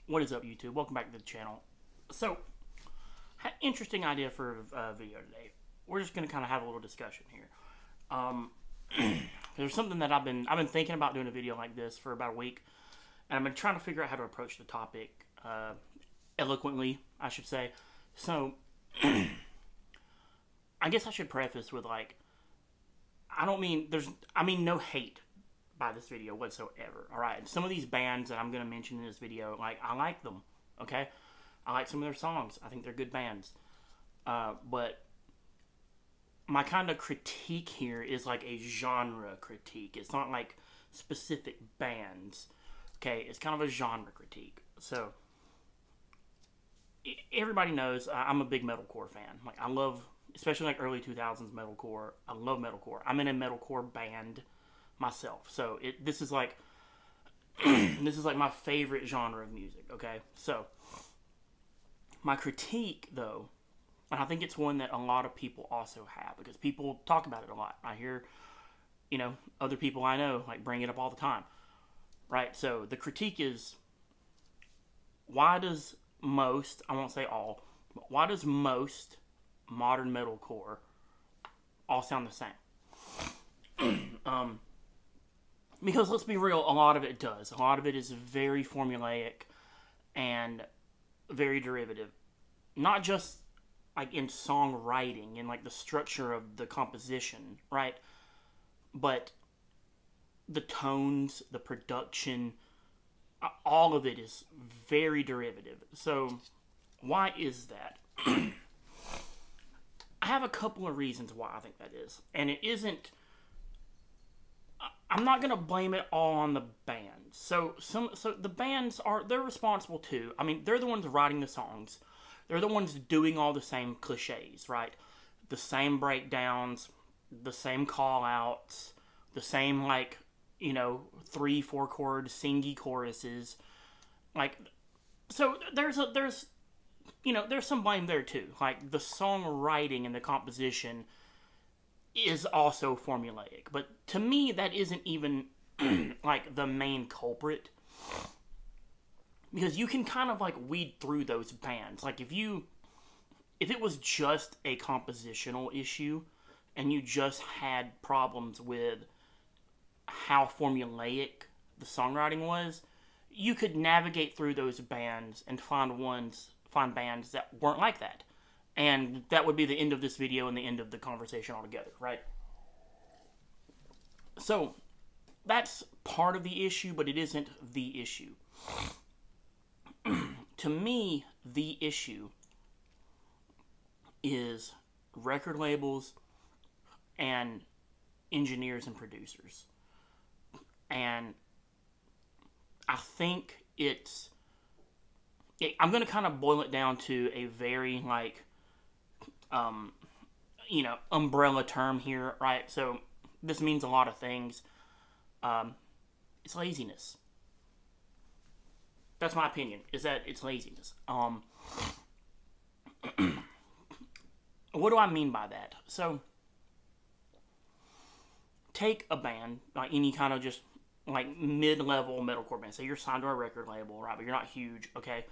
What is up, YouTube? Welcome back to the channel. So, interesting idea for a video today. We're just going to kind of have a little discussion here. There's something that I've been thinking about doing a video like this for about a week, and I've been trying to figure out how to approach the topic eloquently, I should say. So, I guess I should preface with I mean no hate by this video whatsoever. All right, some of these bands that I'm going to mention in this video, I like them. Okay, I like some of their songs. I think they're good bands. But my kind of critique here is like a genre critique. It's not like specific bands. Okay, it's kind of a genre critique. So everybody knows I'm a big metalcore fan. I love, especially early 2000s metalcore. I love metalcore. I'm in a metalcore band myself. So this is like my favorite genre of music. Okay, so my critique though, and I think it's one that a lot of people also have because people talk about it a lot. I hear, other people I know bring it up all the time, right? So the critique is, why does most, I won't say all, but why does most modern metalcore all sound the same? Because let's be real, a lot of it does. A lot of it is very formulaic and very derivative. Not just in songwriting and the structure of the composition, right? But the tones, the production, all of it is very derivative. So why is that? I have a couple of reasons why I think that is. And it isn't, I'm not going to blame it all on the bands. So the bands they're responsible too. I mean, they're the ones writing the songs. They're the ones doing all the same cliches, right? The same breakdowns, the same call-outs, the same 3-4 chord singy choruses. So there's some blame there too. The songwriting and the composition is also formulaic. But to me, that isn't even the main culprit. Because you can kind of weed through those bands. If it was just a compositional issue and you just had problems with how formulaic the songwriting was, you could navigate through those bands and find bands that weren't like that. And that would be the end of this video and the end of the conversation altogether, right? So, that's part of the issue, but it isn't the issue. To me, the issue is record labels and engineers and producers. And I think I'm going to kind of boil it down to a very umbrella term here, right? So this means a lot of things. It's laziness. That's my opinion, is that it's laziness. What do I mean by that? So take a band, any kind of just mid-level metalcore band. Say you're signed to a record label, right? But you're not huge, okay?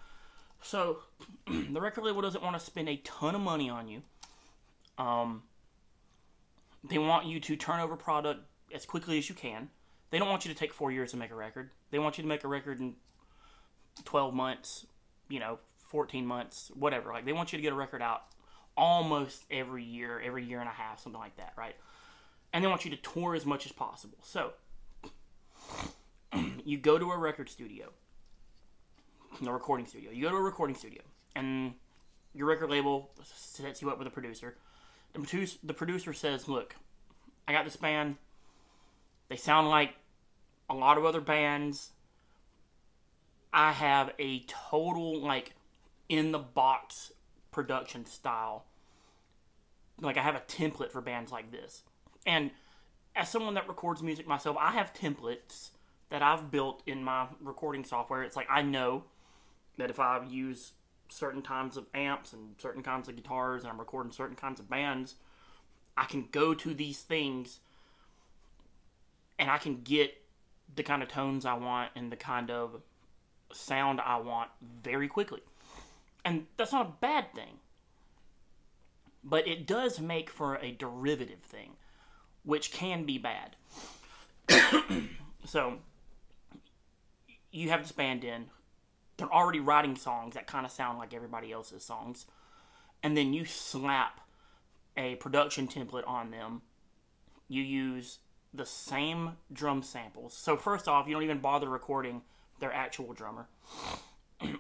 So the record label doesn't want to spend a ton of money on you. They want you to turn over product as quickly as you can. They don't want you to take 4 years to make a record. They want you to make a record in 12 months, 14 months, whatever. They want you to get a record out almost every year and a half, something like that, right? And they want you to tour as much as possible. So you go to a record studio, a recording studio. You go to a recording studio, and your record label sets you up with a producer. The producer says, look, I got this band. They sound like a lot of other bands. I have a total, in-the-box production style. I have a template for bands like this. And as someone that records music myself, I have templates that I've built in my recording software. It's I know that if I use certain kinds of amps and certain kinds of guitars and I'm recording certain kinds of bands, I can go to these things and I can get the kind of tones I want and the kind of sound I want very quickly. And that's not a bad thing. But it does make for a derivative thing, which can be bad. So, you have this band in. They're already writing songs that kind of sound like everybody else's songs. And then you slap a production template on them. You use the same drum samples. So first off, you don't even bother recording their actual drummer.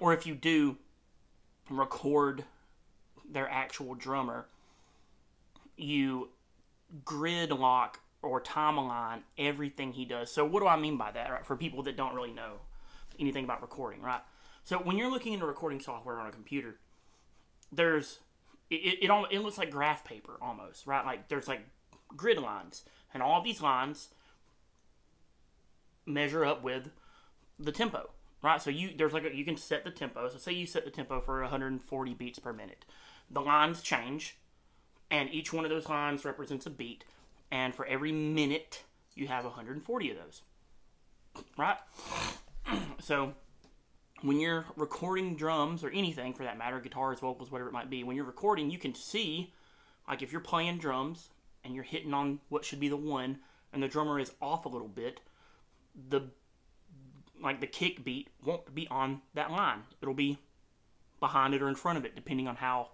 Or if you do record their actual drummer, you grid lock or timeline everything he does. So what do I mean by that, right? For people that don't really know anything about recording, right? So when you're looking into recording software on a computer, there's it looks like graph paper almost, right? Like there's like grid lines, and all of these lines measure up with the tempo, right? So you can set the tempo. So say you set the tempo for 140 beats per minute. The lines change, and each one of those lines represents a beat, and for every minute you have 140 of those, right? So when you're recording drums, or anything for that matter, guitars, vocals, whatever it might be, when you're recording, you can see, like if you're playing drums and you're hitting on what should be the one, and the drummer is off a little bit, the kick beat won't be on that line. It'll be behind it or in front of it, depending on how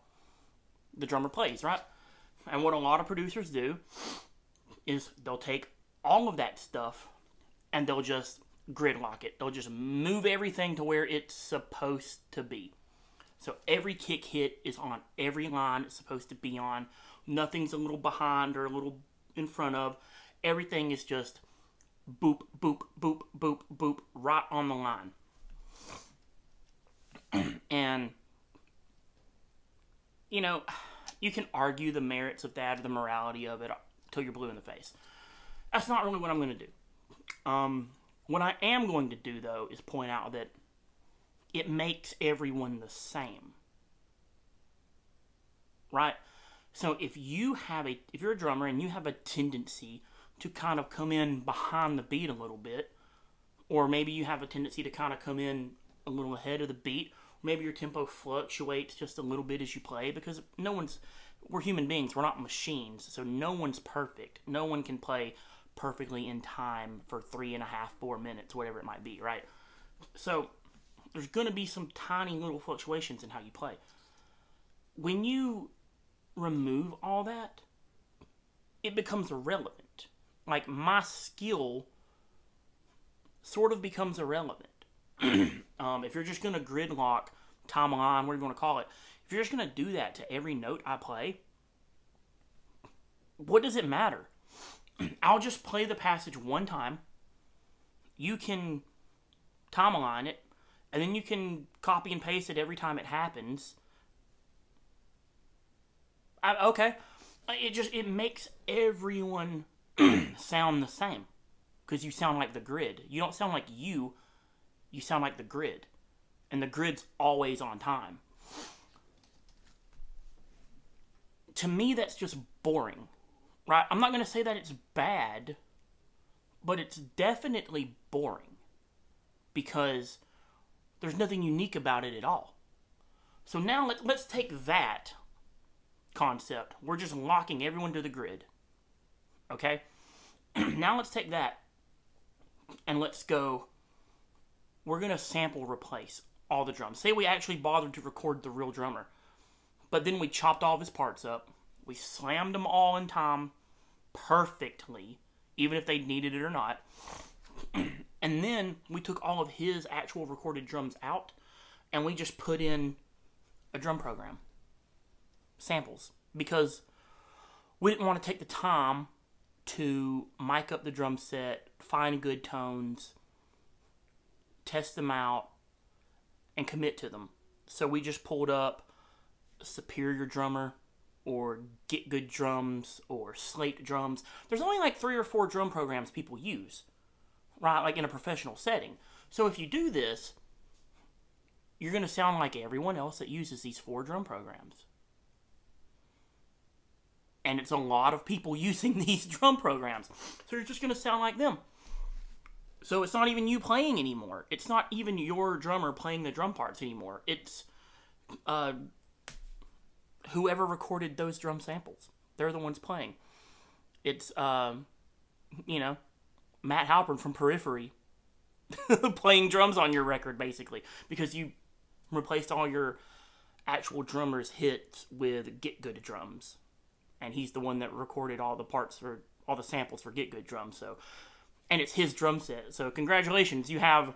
the drummer plays, right? And what a lot of producers do is they'll take all of that stuff and they'll just grid lock it. They'll just move everything to where it's supposed to be. So every kick hit is on every line it's supposed to be on. Nothing's a little behind or a little in front of. Everything is just boop, boop, boop, boop, boop, right on the line. And, you know, you can argue the merits of that or the morality of it till you're blue in the face. That's not really what I'm going to do. What I am going to do, though, is point out that it makes everyone the same. Right? So if you're a drummer and you have a tendency to kind of come in behind the beat a little bit, or maybe you have a tendency to kind of come in a little ahead of the beat, maybe your tempo fluctuates just a little bit as you play, because we're human beings, we're not machines, so no one's perfect. No one can play perfectly in time for 3.5, 4 minutes, whatever it might be, right? So there's going to be some tiny little fluctuations in how you play. When you remove all that, it becomes irrelevant. Like, my skill sort of becomes irrelevant. If you're just going to grid lock, timeline, what are you going to call it? If you're just going to do that to every note I play, what does it matter? I'll just play the passage one time. You can timeline it, and then you can copy and paste it every time it happens. Okay. It makes everyone sound the same. Because you sound like the grid. You don't sound like you sound like the grid. And the grid's always on time. To me, that's just boring. Right? I'm not going to say that it's bad, but it's definitely boring. Because there's nothing unique about it at all. So now let's take that concept. We're just locking everyone to the grid. Okay? Now let's take that and let's go. We're going to sample replace all the drums. Say we actually bothered to record the real drummer, but then we chopped all of his parts up. We slammed them all in time perfectly, even if they needed it or not. And then we took all of his actual recorded drums out, and we just put in a drum program. Samples. Because we didn't want to take the time to mic up the drum set, find good tones, test them out, and commit to them. So we just pulled up Superior Drummer, or Get Good Drums, or Slate Drums. There's only like 3 or 4 drum programs people use, right? Like in a professional setting. So if you do this, you're going to sound like everyone else that uses these 4 drum programs. And it's a lot of people using these drum programs. So you're just going to sound like them. So it's not even you playing anymore. It's not even your drummer playing the drum parts anymore. It's uh, whoever recorded those drum samples. They're the ones playing. It's, you know, Matt Halpern from Periphery playing drums on your record, basically. Because you replaced all your actual drummer's hits with Get Good drums. And he's the one that recorded all the parts for, all the samples for Get Good drums. So, and it's his drum set. So congratulations, you have,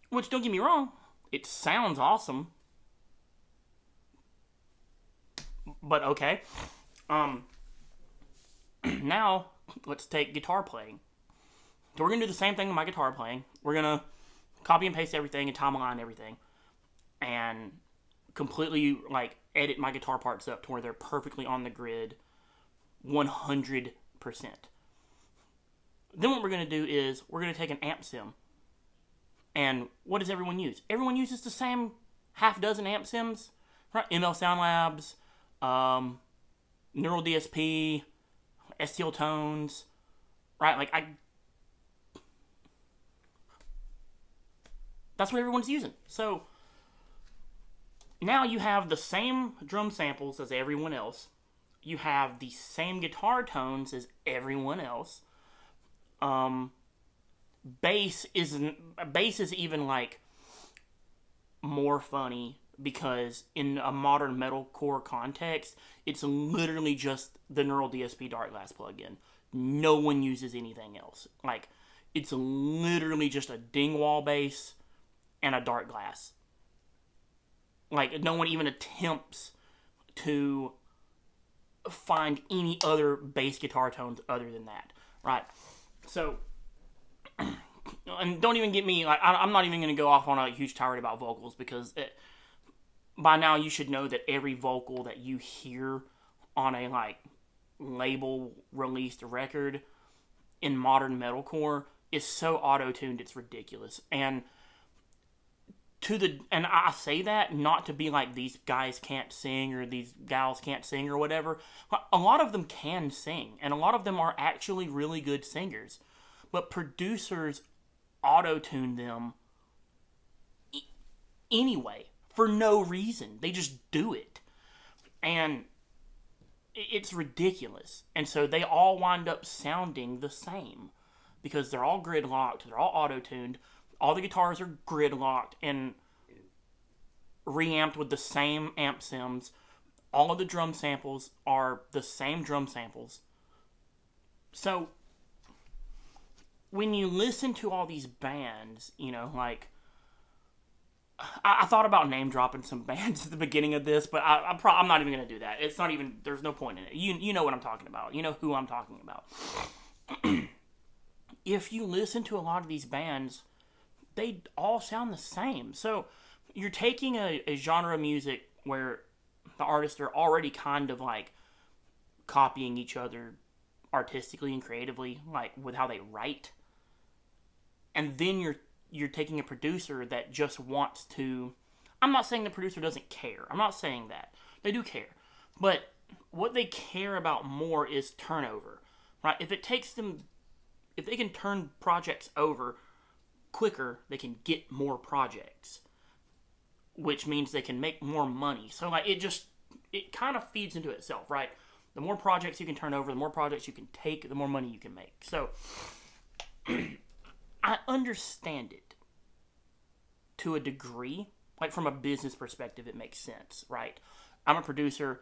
which don't get me wrong, it sounds awesome. But okay. Now, let's take guitar playing. So we're going to do the same thing with my guitar playing. We're going to copy and paste everything and timeline everything. And completely, like, edit my guitar parts up to where they're perfectly on the grid 100%. Then what we're going to do is we're going to take an amp sim. And what does everyone use? Everyone uses the same half dozen amp sims. Right? ML Sound Labs, Neural DSP, STL Tones, right? Like, that's what everyone's using. So, now you have the same drum samples as everyone else. You have the same guitar tones as everyone else. Bass is even, like, more funny because in a modern metalcore context, it's literally just the Neural DSP Darkglass plugin. No one uses anything else. Like, it's literally just a Dingwall bass and a Darkglass. Like, no one even attempts to find any other bass guitar tones other than that, right? So, and don't even get me, like, I'm not even going to go off on a huge tirade about vocals because by now you should know that every vocal that you hear on a, like, label-released record in modern metalcore is so auto-tuned it's ridiculous. And I say that not to be like these guys can't sing or these gals can't sing or whatever. A lot of them can sing, and a lot of them are actually really good singers. But producers auto-tune them anyway, for no reason. They just do it. And it's ridiculous. And so they all wind up sounding the same. Because they're all grid-locked, they're all auto-tuned, all the guitars are grid-locked and reamped with the same amp sims. All of the drum samples are the same drum samples. So, when you listen to all these bands, you know, like, I thought about name dropping some bands at the beginning of this, but I'm not even going to do that. It's not even, there's no point in it. You know what I'm talking about. You know who I'm talking about. If you listen to a lot of these bands, they all sound the same. So, you're taking a genre of music where the artists are already kind of, like, copying each other artistically and creatively, like, with how they write. And then you're taking a producer that just wants to... I'm not saying the producer doesn't care. I'm not saying that. They do care. But what they care about more is turnover, right? If they can turn projects over quicker, they can get more projects, which means they can make more money. So, like, it kind of feeds into itself, right? The more projects you can turn over, the more projects you can take, the more money you can make. So, I understand it to a degree. Like, from a business perspective, it makes sense, right? I'm a producer.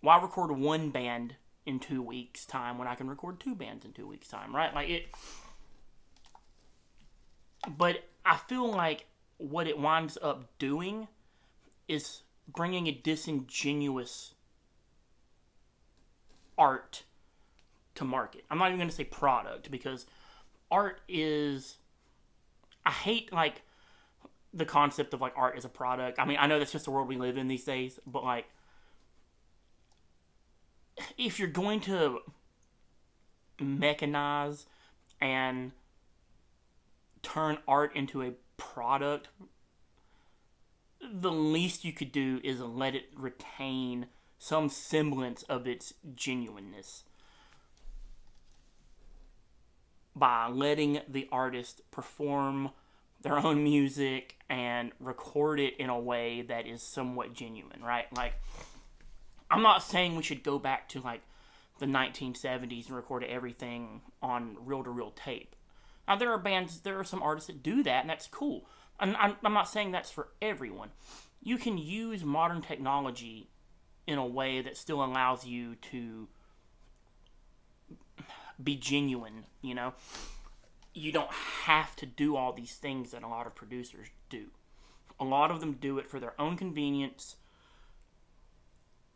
Why record one band in 2 weeks' time when I can record 2 bands in 2 weeks' time, right? Like, it... But I feel like what it winds up doing is bringing a disingenuous art to market. I'm not even going to say product, because art is... I hate, like, the concept of, like, art as a product. I mean, I know that's just the world we live in these days, but, like, if you're going to mechanize and turn art into a product, the least you could do is let it retain some semblance of its genuineness. by letting the artist perform their own music and record it in a way that is somewhat genuine, right? Like, I'm not saying we should go back to like the 1970s and record everything on reel-to-reel tape. Now, there are some artists that do that, and that's cool. And I'm not saying that's for everyone. You can use modern technology in a way that still allows you to be genuine, you know? You don't have to do all these things that a lot of producers do. A lot of them do it for their own convenience,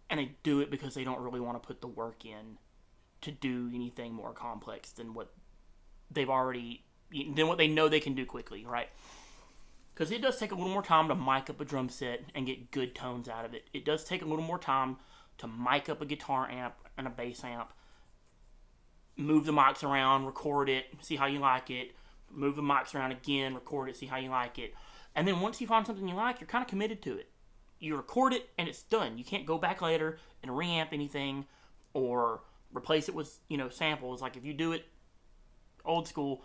and they do it because they don't really want to put the work in to do anything more complex than what they know they can do quickly, right? Because it does take a little more time to mic up a drum set and get good tones out of it. It does take a little more time to mic up a guitar amp and a bass amp, move the mics around, record it, see how you like it, move the mics around again, record it, see how you like it. And then once you find something you like, you're kind of committed to it. You record it and it's done. You can't go back later and reamp anything or replace it with, samples. Like, if you do it old school,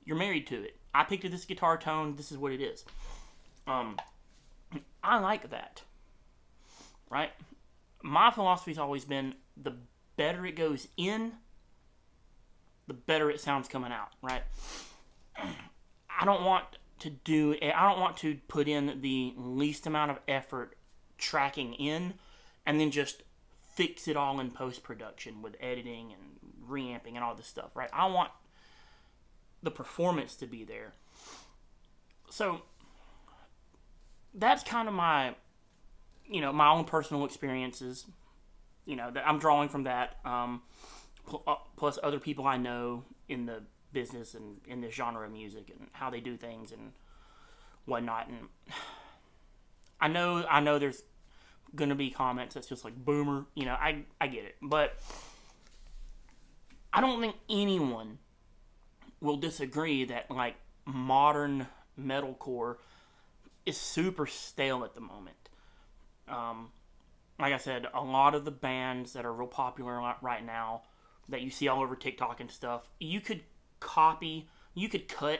you're married to it. I picked this guitar tone, this is what it is. I like that, right? My philosophy's always been, the better it goes in, the better it sounds coming out, right? I don't want to put in the least amount of effort tracking in and then just fix it all in post-production with editing and reamping and all this stuff, right? I want the performance to be there. So that's kind of my own personal experiences, that I'm drawing from that, plus other people I know in the business and in this genre of music and how they do things and whatnot. And I know there's gonna be comments that's just like, boomer, I get it, but I don't think anyone will disagree that like modern metalcore is super stale at the moment. Like I said, a lot of the bands that are real popular right now that you see all over TikTok and stuff, you could cut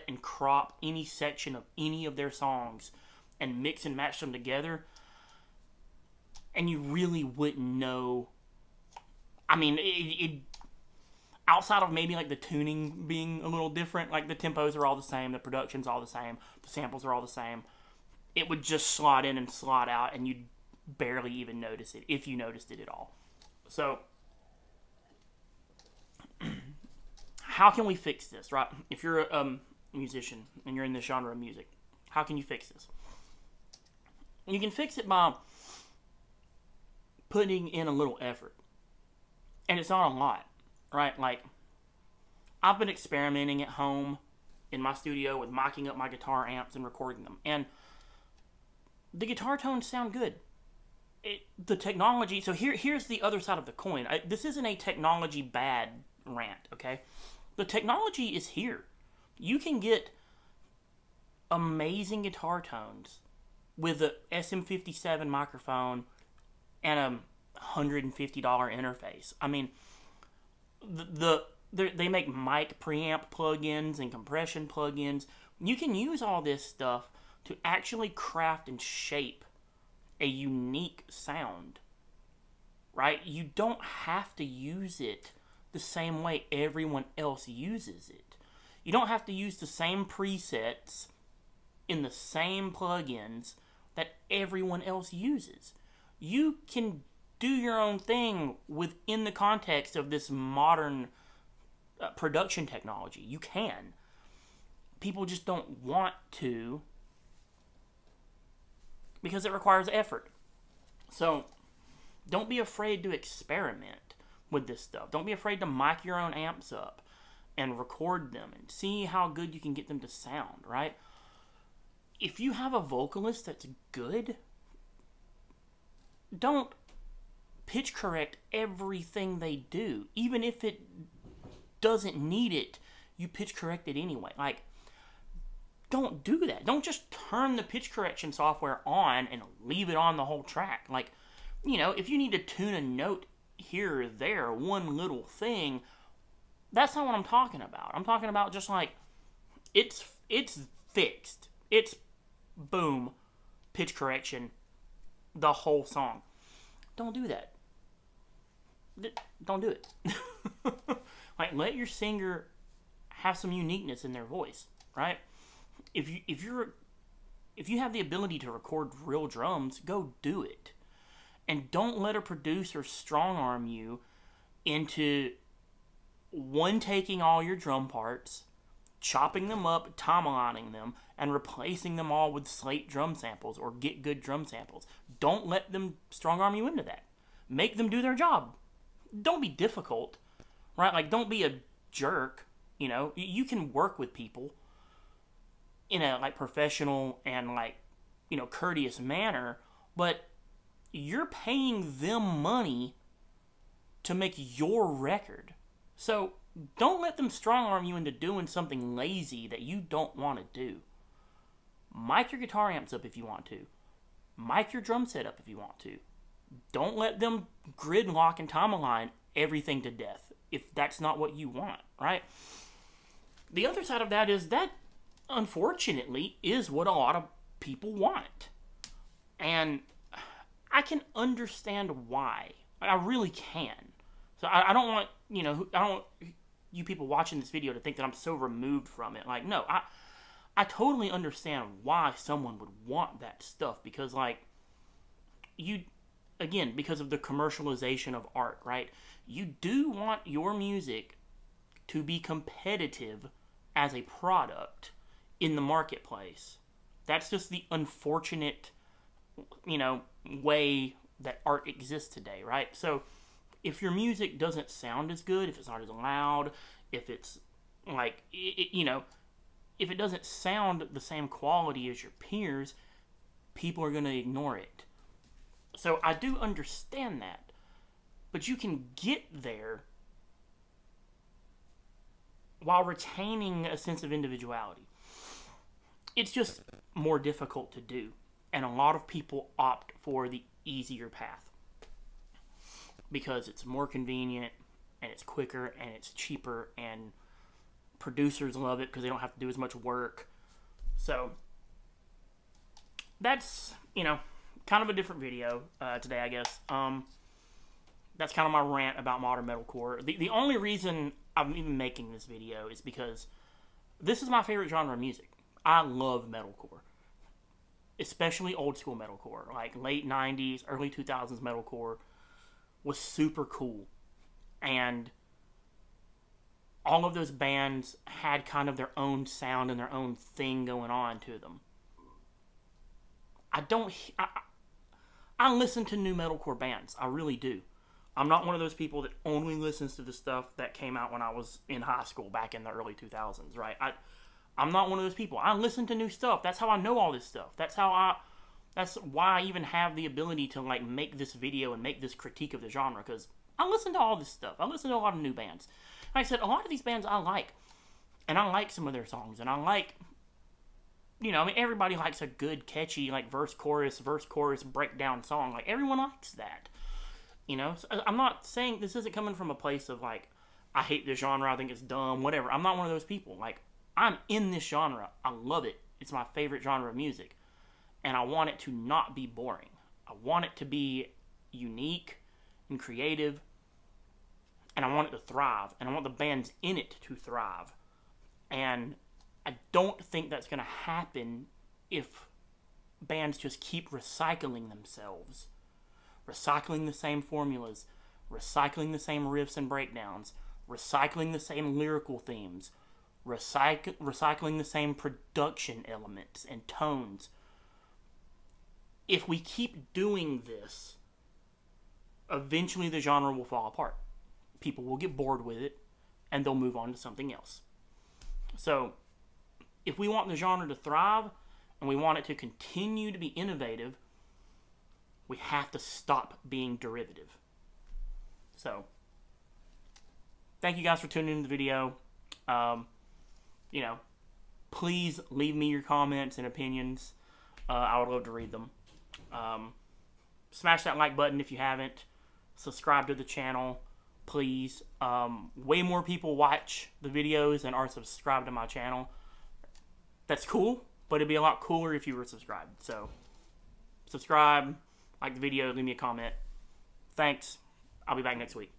and crop any section of any of their songs and mix and match them together, and you really wouldn't know. I mean, it outside of maybe like the tuning being a little different, like the tempos are all the same, the production's all the same, the samples are all the same, it would just slot in and slot out, and you'd barely even notice it, if you noticed it at all. So, how can we fix this, right? If you're a musician and you're in this genre of music, how can you fix this? You can fix it by putting in a little effort. And it's not a lot, right? Like, I've been experimenting at home in my studio with micing up my guitar amps and recording them. And the guitar tones sound good. The technology, so here's the other side of the coin. This isn't a technology bad rant, okay? The technology is here. You can get amazing guitar tones with a SM57 microphone and a $150 interface. I mean, they make mic preamp plugins and compression plugins. You can use all this stuff to actually craft and shape a unique sound, right? You don't have to use it the same way everyone else uses it. You don't have to use the same presets in the same plugins that everyone else uses. You can do your own thing within the context of this modern production technology. You can. People just don't want to because it requires effort. So, don't be afraid to experiment with this stuff. Don't be afraid to mic your own amps up and record them and see how good you can get them to sound, right? If you have a vocalist that's good, don't pitch correct everything they do. Even if it doesn't need it, you pitch correct it anyway. Like, don't do that. Don't just turn the pitch correction software on and leave it on the whole track. Like, if you need to tune a note here or there, one little thing, That's not what I'm talking about. I'm talking about just like, it's fixed. It's boom, pitch correction, the whole song. Don't do that. Don't do it. Like, let your singer have some uniqueness in their voice, right? If you have the ability to record real drums, go do it. And don't let a producer strong arm you into one, taking all your drum parts, chopping them up, timelining them, and replacing them all with slate drum samples or get good drum samples. Don't let them strong arm you into that. Make them do their job. Don't be difficult, right? Like, don't be a jerk. You know, you can work with people in a like professional and like, you know, courteous manner, but you're paying them money to make your record. So don't let them strong arm you into doing something lazy that you don't want to do. Mic your guitar amps up if you want to. Mic your drum set up if you want to. Don't let them gridlock and time align everything to death if that's not what you want, right? The other side of that is that, unfortunately, is what a lot of people want. And I can understand why. I really can. So I don't want, I don't want you people watching this video to think that I'm so removed from it. Like, no, I totally understand why someone would want that stuff. Because, like, again, because of the commercialization of art, right? You do want your music to be competitive as a product in the marketplace. That's just the unfortunate, way that art exists today, right? So if your music doesn't sound as good, if it's not as loud, if it's like, if it doesn't sound the same quality as your peers, people are going to ignore it. So I do understand that, but you can get there while retaining a sense of individuality. It's just more difficult to do, and a lot of people opt for the easier path because it's more convenient, and it's quicker, and it's cheaper, and producers love it because they don't have to do as much work. So that's, kind of a different video today, I guess. That's kind of my rant about modern metalcore. The only reason I'm even making this video is because this is my favorite genre of music. I love metalcore, especially old school metalcore, like late 90s, early 2000s metalcore was super cool. And all of those bands had kind of their own sound and their own thing going on to them. I listen to new metalcore bands. I really do. I'm not one of those people that only listens to the stuff that came out when I was in high school back in the early 2000s, right? I'm not one of those people. I listen to new stuff. That's how I know all this stuff. That's why I even have the ability to like make this video and make this critique of the genre, because I listen to all this stuff. I listen to a lot of new bands. Like I said, a lot of these bands I like, and I like some of their songs, and I like, everybody likes a good, catchy, like verse, chorus, breakdown song. Like, everyone likes that. So I'm not saying this isn't coming from a place of like, I hate this genre, I think it's dumb, whatever. I'm not one of those people. Like, I'm in this genre. I love it. It's my favorite genre of music. And I want it to not be boring. I want it to be unique and creative. And I want it to thrive. And I want the bands in it to thrive. And I don't think that's going to happen if bands just keep recycling themselves. Recycling the same formulas. Recycling the same riffs and breakdowns. Recycling the same lyrical themes. Recycling the same production elements and tones. If we keep doing this, eventually the genre will fall apart. People will get bored with it, and they'll move on to something else. So, if we want the genre to thrive, and we want it to continue to be innovative, we have to stop being derivative. So, thank you guys for tuning in to the video. Please leave me your comments and opinions. I would love to read them. Smash that like button if you haven't. Subscribe to the channel. please. Way more people watch the videos and are subscribed to my channel. That's cool, but it'd be a lot cooler if you were subscribed. So, subscribe, like the video, leave me a comment. Thanks. I'll be back next week.